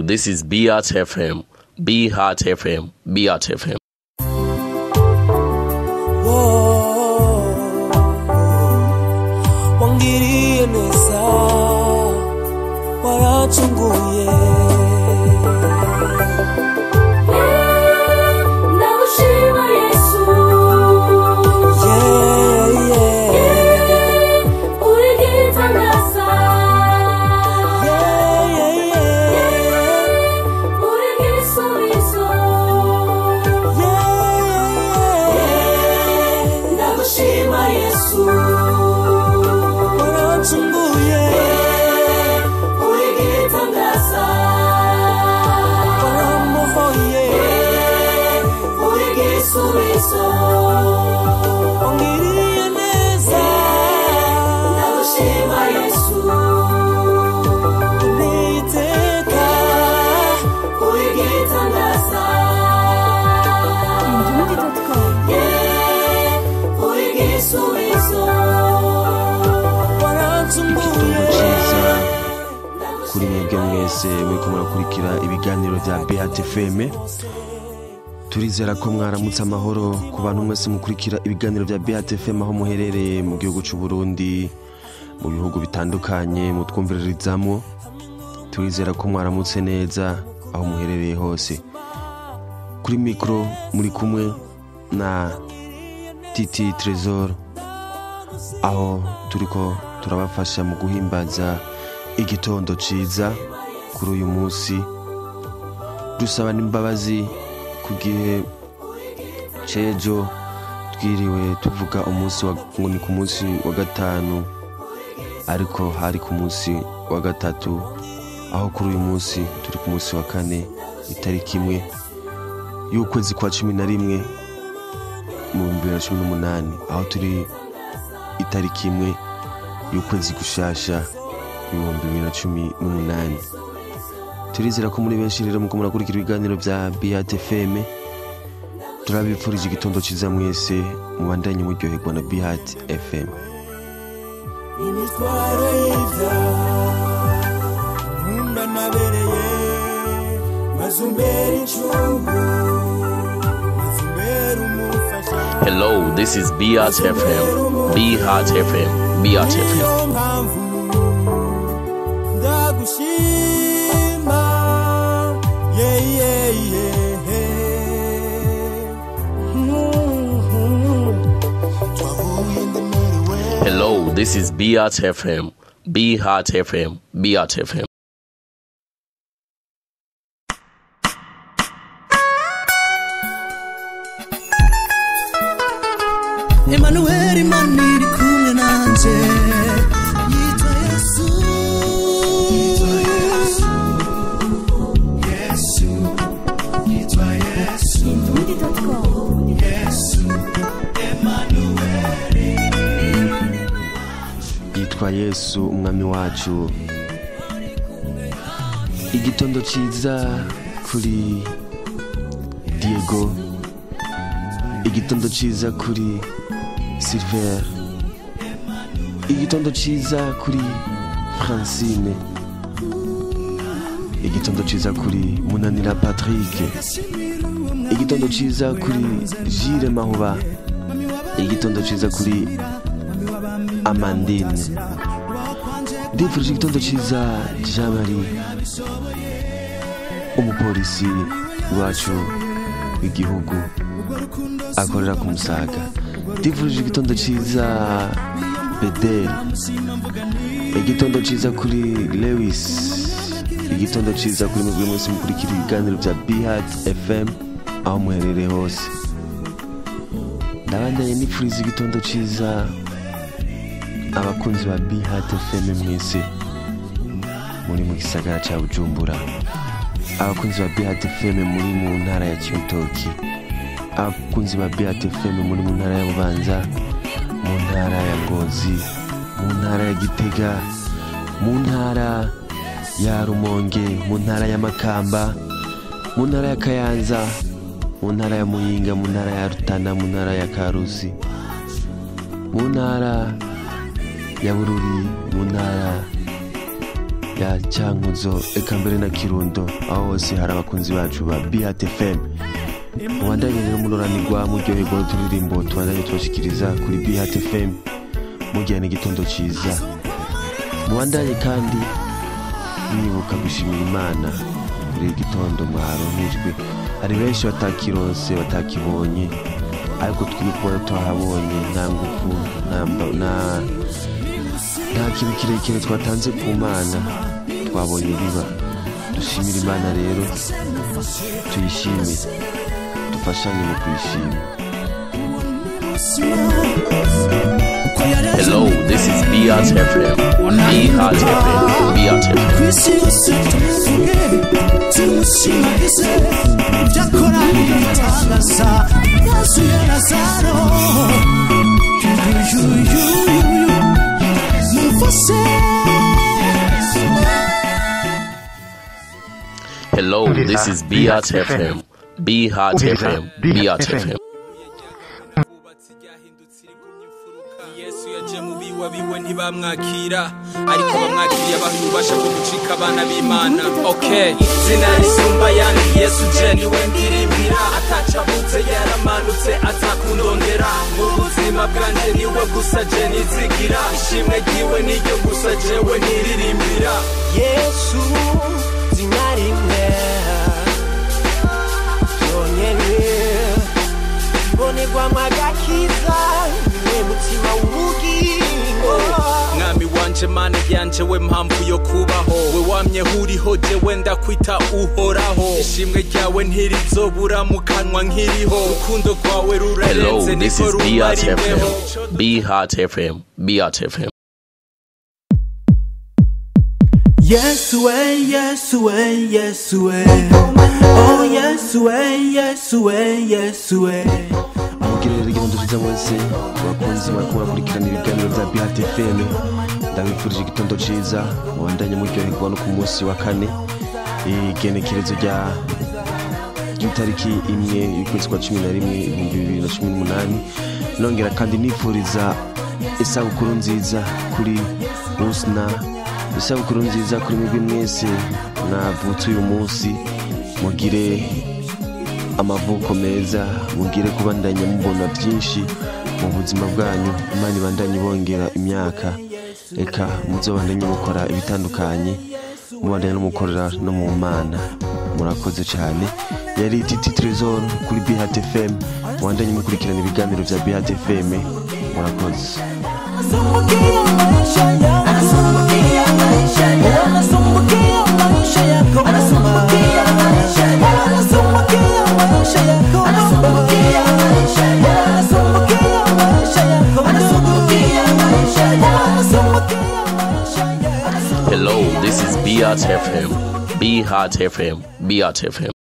this is Beat FM. Be Heart FM. Beat FM. Wangiriye neza waracunguye ndagushima Yesu uri gitangaza uri gisubizo ndagushima Yesu kuri mwebwe mwese muriko murakurikira ibiganiro vya Beat FM. Turizera ko mwaramutse amahoro ku bantu mwese mukurikira ibiganiro vya Beat FM aho muherereye mu gihugu cy'u Burundi, mu bihugu bitandukanye mutwumviririzamwo. Turizera ko mwaramutse neza aho muherereye hose. Kuri mikro muri kumwe na Titi Trésor, aho turiko turabafasha mu guhimbaza igitondo ciza kuri uyu munsi. Dusaba n'imbabazi ku gihe cejo twiriwe tuvuga umunsi ngo ni ku munsi wa gatanu, ariko hari ku munsi wa gatatu, aho kuri uyu munsi turi ku munsi wa kane itariki imwe y'ukwezi kwa 11 mu 2018, aho turi itariki imwe y'ukwezi gushasha 2018. Turizera ko muri benshi rero muko murakurikira ibiganiro vya Beat FM. Turabipfurije igitondo ciza mwese, mubandanye muryoherwa na Beat FM. Hello, this is Beat FM. Be Heart FM. Beat FM. Hello, this is Beat FM. Be Heart FM. Beat FM. Emmanuel Imani kumwe nanje yitwa Yesu yitwa Yesu Yesu Emmanuel yitwa Yesu umwami wacu. Igitondo ciza kuri Diego, igitondo ciza kuri Silver, igitondo ciza kuri Francine, igitondo ciza kuri Munanira Patrick, igitondo ciza kuri Gilles Mahuba, igitondo ciza kuri Amandine. Ndifurije igitondo ciza Jean-Marie, umupolisi wacu w'igihugu akorera ku Musaga. Ndifurije igitondo ciza Bedel, igitondo ciza kuri Lewis, igitondo ciza kuri mwebwe mwese mukurikira ibiganiro vya Beat FM aho muherereye hose. Ndabandanye nifuriza igitondo ciza abakunzi ba Beat FM mwese muri mu gisagara ca Bujumbura, abakunzi ba Beat FM muri mu ntara ya Cibitoke, abakunzi ba Beat FM muri mu ntara ya Bubanza, mu ntara ya Ngozi, mu ntara ya Gitega, mu ntara ya Rumonge, mu ntara ya Makamba, mu ntara ya Kayanza, mu ntara ya Muyinga, mu ntara ya Rutana, mu ntara ya Karusi, mu ntara ya Bururi, mu ntara ya Cankuzo eka mbere na Kirundo, aho hose hari abakunzi bacu ba Beat FM. Mubandanye rero munoranirwa muryoherwa n'uturirimbo tubandanye tubashikiriza kuri Beat FM, mugirane igitondo ciza. Mubandanye kandi mwibuka gushimira Imana kuri igitondo mwaronkejwe. Hari benshi batakironse batakibonye, ariko twibona twahabonye nta ngufu nta kintu kirekire twatanze ku Mana twabonye biba. Dushimira Imana rero, tuyishime, dufashanye mu kwishima. Hello, this is Beat FM. Beat FM. Beat FM. Hello, this is Beat FM. Beat FM. Beat FM. Yesu yaje mu biwe ntibamwakira, ariko bamwakiriye abantu basha gucika abana b'Imana. Okay, zina risumba yandi Yesu je niwe ndirimbira, atacavutse yaramanutse azakundongera. Mu buzima bwanje niwe gusa je nizigira, ishimwe ryiwe niryo gusa jewe niririmbira. Yesu zina rimwe yonyene bonerwa mwagakiza, niwe mutima w'ubugingo. Mwami wanje Mana yanje we mpamvu yo kubaho, we wamye huriho jewe ndakwita uhoraho. Ishimwe ryawe ntirizobura mu kanwa nkiriho, urukundo rwawe Hello, rurarenze this niko is Beat rumariweho. FM. Beat FM. Beat FM. Yesu Yesu Yesu, oh Yesu Yesu Yesu. Mugirire igitondo ciza mwese bakunzi bakora kurikirana ibiganiro vya Beat FM. Ndabifurije igitondo ciza, mubandanye muryoherwa no ku munsi wa kane, igenekerezo rya itariki 1 y'ukwezi kwa 11 2018. Nongera kandi nifuriza isabukuru nziza kuri Husna, isabukuru nziza kuri mwebwe mwese mwavutse uyu munsi. Mugire amavuko meza, mugire kubandanya mubona byinshi mu buzima bwanyu. Imana ibandanye bongera imyaka, eka muzobandanye mukora ibitandukanye, mubandanye no mukorera no mu Mana. Murakoze cyane. Yari Titi Trezor kuri Beat FM. Mubandanye mukurikirana ibiganiro vya Beat FM. Murakoze. Hello, this is Beat FM. Beat FM. Beat FM.